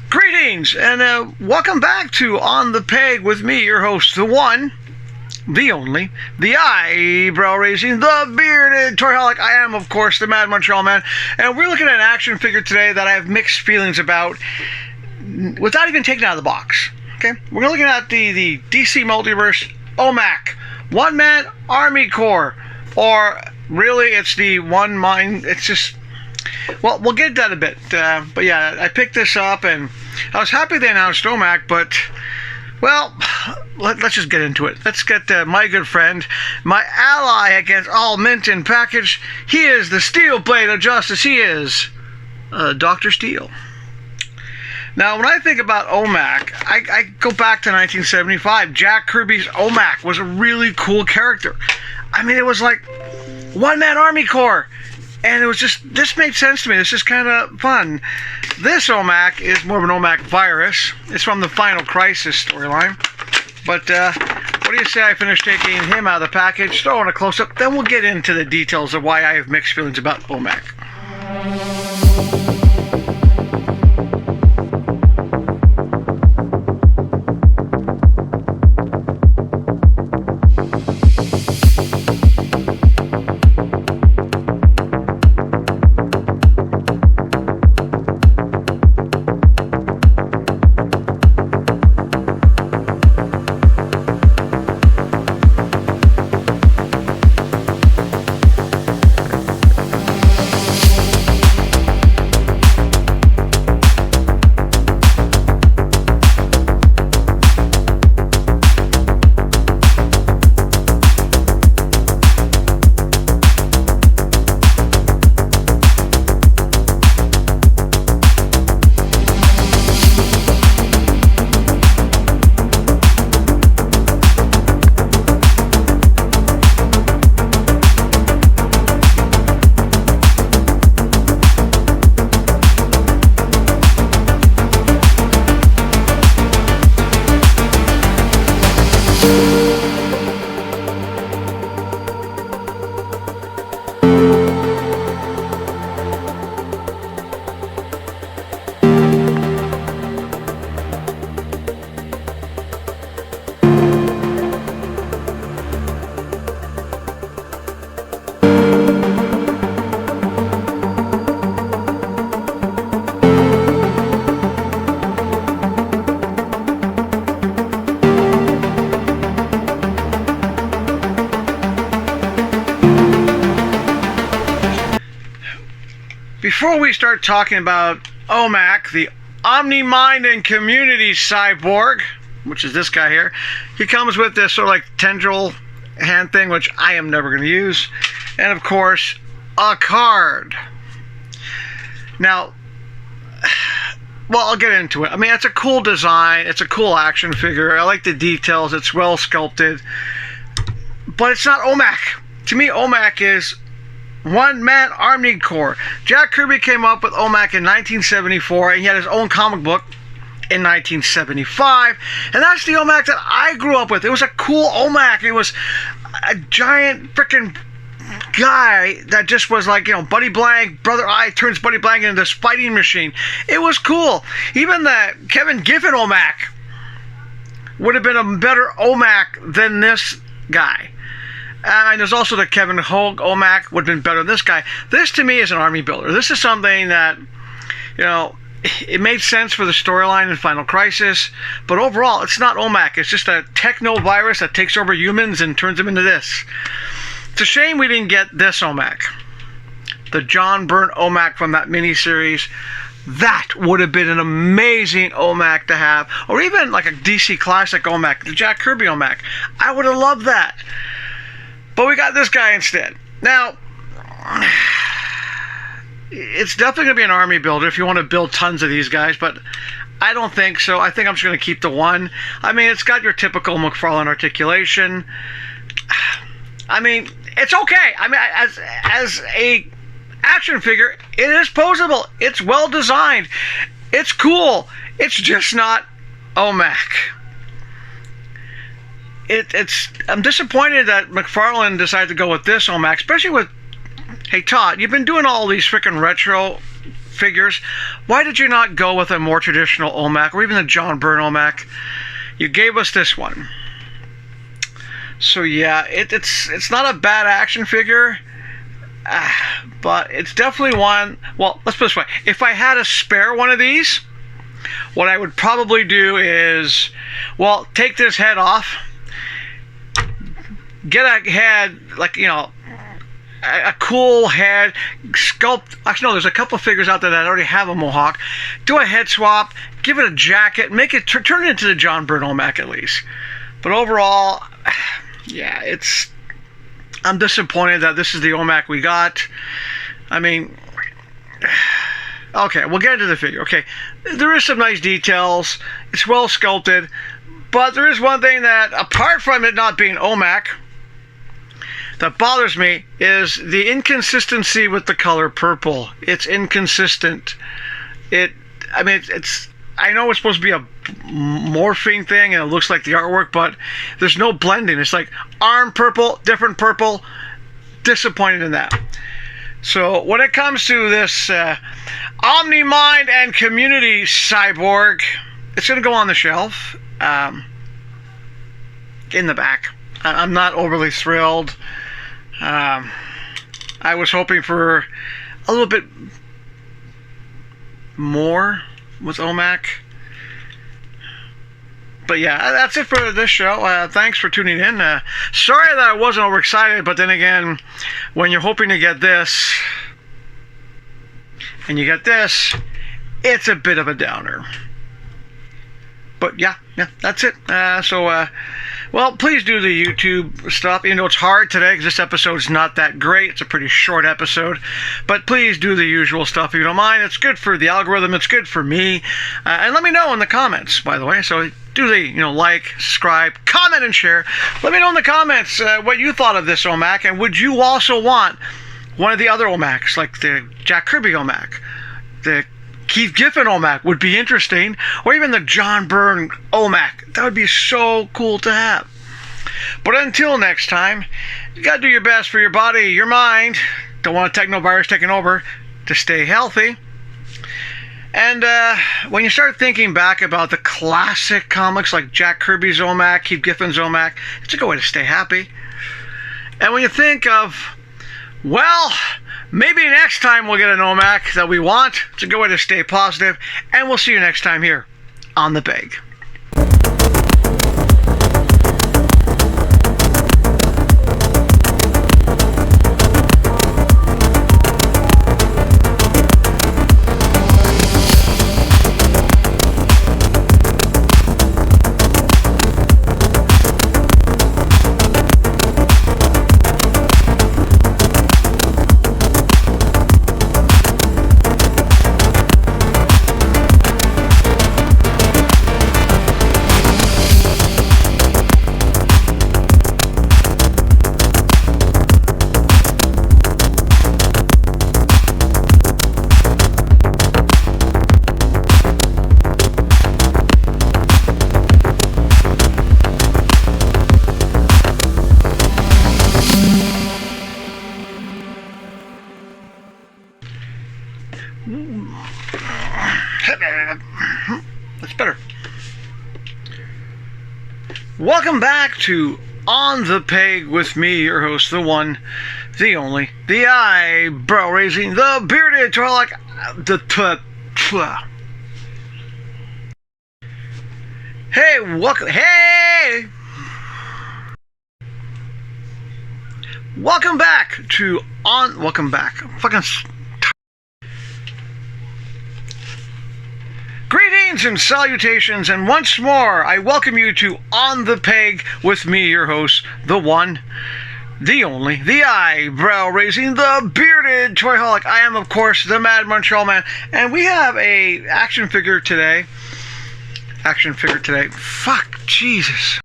Greetings and welcome back to On the Peg with me, your host, the one, the only, the eyebrow raising, the bearded toyholic. I am, of course, the Mad Montreal Man, and we're looking at an action figure today that I have mixed feelings about without even taking it out of the box. Okay, we're looking at the DC Multiverse OMAC One Man Army Corps, or really, it's the One Mind. It's just. Well, we'll get into that a bit, but yeah, I picked this up, and I was happy they announced OMAC, but, well, let's just get into it. Let's get my good friend, my ally against all mint and package. He is the steel blade of justice. He is Dr. Steel. Now, when I think about OMAC, I go back to 1975. Jack Kirby's OMAC was a really cool character. I mean, it was like one-man Army Corps. And it was just, this made sense to me. This is kind of fun. This OMAC is more of an OMAC virus. It's from the Final Crisis storyline. But what do you say I finish taking him out of the package, throw in a close-up, then we'll get into the details of why I have mixed feelings about OMAC. Before we start talking about OMAC, the Omni-Mind and Community Cyborg, which is this guy here, he comes with this sort of like tendril hand thing, which I am never going to use, and of course, a card. Now, well, I'll get into it. I mean, it's a cool design, it's a cool action figure, I like the details, it's well sculpted, but it's not OMAC. To me, OMAC is One-Man Army Corps. Jack Kirby came up with OMAC in 1974, and he had his own comic book in 1975, and that's the OMAC that I grew up with. It was a cool OMAC. It was a giant freaking guy that just was like, you know, Buddy Blank, Brother Eye turns Buddy Blank into this fighting machine. It was cool. Even the Kevin Giffen OMAC would have been a better OMAC than this guy. And there's also the Kevin Hogue OMAC would have been better than this guy. This, to me, is an army builder. This is something that, you know, it made sense for the storyline in Final Crisis, but overall, it's not OMAC. It's just a techno virus that takes over humans and turns them into this. It's a shame we didn't get this OMAC. The John Byrne OMAC from that miniseries. That would have been an amazing OMAC to have. Or even like a DC Classic OMAC, the Jack Kirby OMAC. I would have loved that. But we got this guy instead. Now, it's definitely going to be an army builder if you want to build tons of these guys, but I don't think so. I think I'm just going to keep the one. I mean, it's got your typical McFarlane articulation. I mean, it's okay. I mean, as a action figure, it is posable. It's well designed. It's cool. It's just not OMAC. I'm disappointed that McFarlane decided to go with this OMAC, especially with, hey Todd, you've been doing all these freaking retro figures. Why did you not go with a more traditional OMAC or even the John Byrne OMAC? You gave us this one. So yeah, it's not a bad action figure, but it's definitely one. Well, let's put it this way: if I had a spare one of these, what I would probably do is, well, take this head off, get a head, like, you know, a cool head, sculpt. Actually, no, there's a couple of figures out there that already have a mohawk. Do a head swap, give it a jacket, make it turn it into the John Byrne OMAC at least. But overall, yeah, I'm disappointed that this is the OMAC we got. I mean, okay, we'll get into the figure. Okay, there is some nice details. It's well sculpted, but there is one thing that, apart from it not being OMAC, that bothers me is the inconsistency with the color purple. It's inconsistent. I mean, I know it's supposed to be a morphing thing and it looks like the artwork, but there's no blending. It's like arm purple, different purple. Disappointed in that. So when it comes to this Omni Mind and Community Cyborg, it's going to go on the shelf in the back. I'm not overly thrilled. I was hoping for a little bit more with OMAC. But yeah, that's it for this show. Thanks for tuning in. Sorry that I wasn't overexcited, but then again, when you're hoping to get this, and you get this, it's a bit of a downer. But yeah, that's it. Well, please do the YouTube stuff. You know, it's hard today because this episode's not that great. It's a pretty short episode. But please do the usual stuff if you don't mind. It's good for the algorithm. It's good for me. And let me know in the comments, by the way. So do the, like, subscribe, comment, and share. Let me know in the comments what you thought of this OMAC. And would you also want one of the other OMACs, like the Jack Kirby OMAC, the Keith Giffen OMAC would be interesting, or even the John Byrne OMAC. That would be so cool to have. But until next time, you gotta do your best for your body, your mind. Don't want a techno-virus taking over. To stay healthy. And when you start thinking back about the classic comics like Jack Kirby's OMAC, Keith Giffen's OMAC, it's a good way to stay happy. And when you think of, well, maybe next time we'll get an OMAC that we want, it's a good way to stay positive. And we'll see you next time here on The Peg. That's better. Welcome back to On the Peg with me, your host, the one, the only, the eyebrow raising, the bearded Twilight, Hey, welcome. Hey! Welcome back to On. Welcome back. Fucking. Greetings and salutations, and once more, I welcome you to On the Peg with me, your host, the one, the only, the eyebrow-raising, the bearded toyholic. I am, of course, the Mad Montreal Man, and we have a action figure today. Fuck, Jesus.